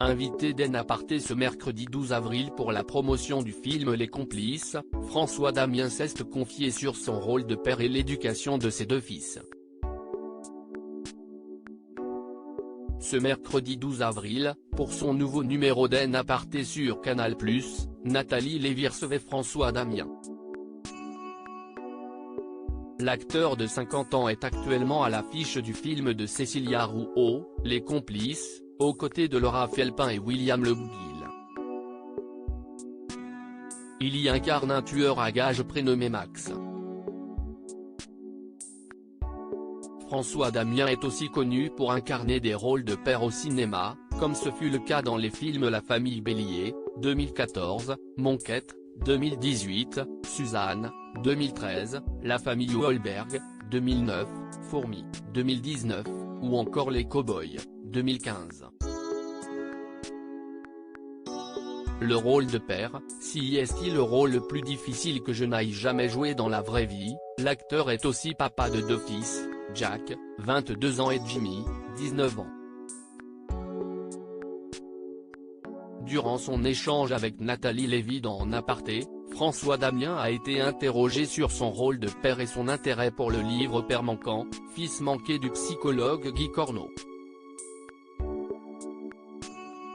Invité d'En Aparté ce mercredi 12 avril pour la promotion du film Les Complices, François Damiens s'est confié sur son rôle de père et l'éducation de ses deux fils. Ce mercredi 12 avril, pour son nouveau numéro d'En Aparté sur Canal+, Nathalie Lévy recevait François Damiens. L'acteur de 50 ans est actuellement à l'affiche du film de Cécilia Rouault, Les Complices, aux côtés de Laura Felpin et William Le Bouguil. Il y incarne un tueur à gages prénommé Max. François Damiens est aussi connu pour incarner des rôles de père au cinéma, comme ce fut le cas dans les films La Famille Bélier, 2014, Monquette, 2018, Suzanne, 2013, La Famille Wahlberg, 2009, Fourmi, 2019, ou encore Les Cowboys, 2015. Le rôle de père, si est-il le rôle le plus difficile que je n'aille jamais joué dans la vraie vie. L'acteur est aussi papa de deux fils, Jack, 22 ans et Jimmy, 19 ans. Durant son échange avec Nathalie Lévy dans En Aparté, François Damiens a été interrogé sur son rôle de père et son intérêt pour le livre Père manquant, fils manqué du psychologue Guy Corneau.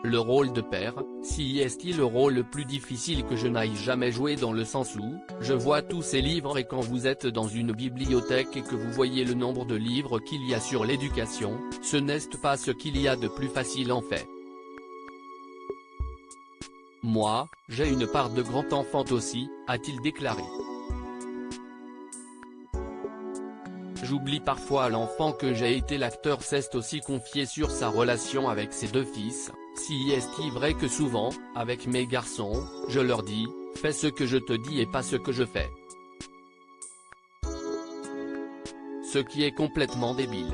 Le rôle de père, si est-il le rôle le plus difficile que je n'aille jamais joué dans le sens où, je vois tous ces livres et quand vous êtes dans une bibliothèque et que vous voyez le nombre de livres qu'il y a sur l'éducation, ce n'est pas ce qu'il y a de plus facile en fait. Moi, j'ai une part de grand enfant aussi, a-t-il déclaré. J'oublie parfois l'enfant que j'ai été. L'acteur s'est aussi confié sur sa relation avec ses deux fils. Si est-il vrai que souvent, avec mes garçons, je leur dis, fais ce que je te dis et pas ce que je fais. Ce qui est complètement débile.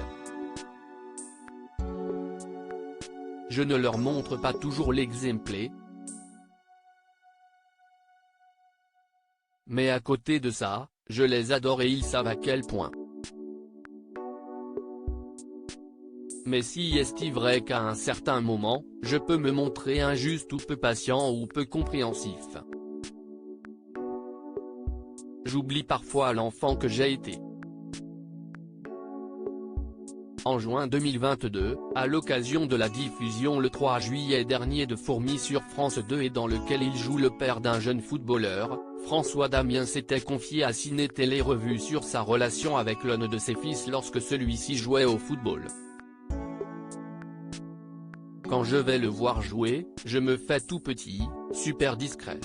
Je ne leur montre pas toujours l'exemple. Mais à côté de ça, je les adore et ils savent à quel point. Mais si est-il vrai qu'à un certain moment, je peux me montrer injuste ou peu patient ou peu compréhensif. J'oublie parfois l'enfant que j'ai été. En juin 2022, à l'occasion de la diffusion le 3 juillet dernier de Fourmi sur France 2 et dans lequel il joue le père d'un jeune footballeur, François Damiens s'était confié à Ciné Télé Revue sur sa relation avec l'un de ses fils lorsque celui-ci jouait au football. Quand je vais le voir jouer, je me fais tout petit, super discret.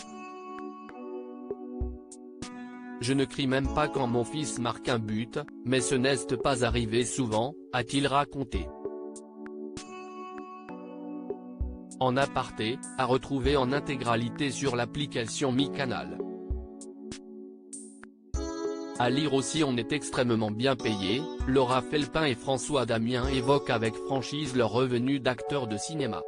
Je ne crie même pas quand mon fils marque un but, mais ce n'est pas arrivé souvent, a-t-il raconté. En Aparté, à retrouver en intégralité sur l'application MyCanal. À lire aussi. On est extrêmement bien payé, Laura Felpin et François Damiens évoquent avec franchise leurs revenus d'acteurs de cinéma.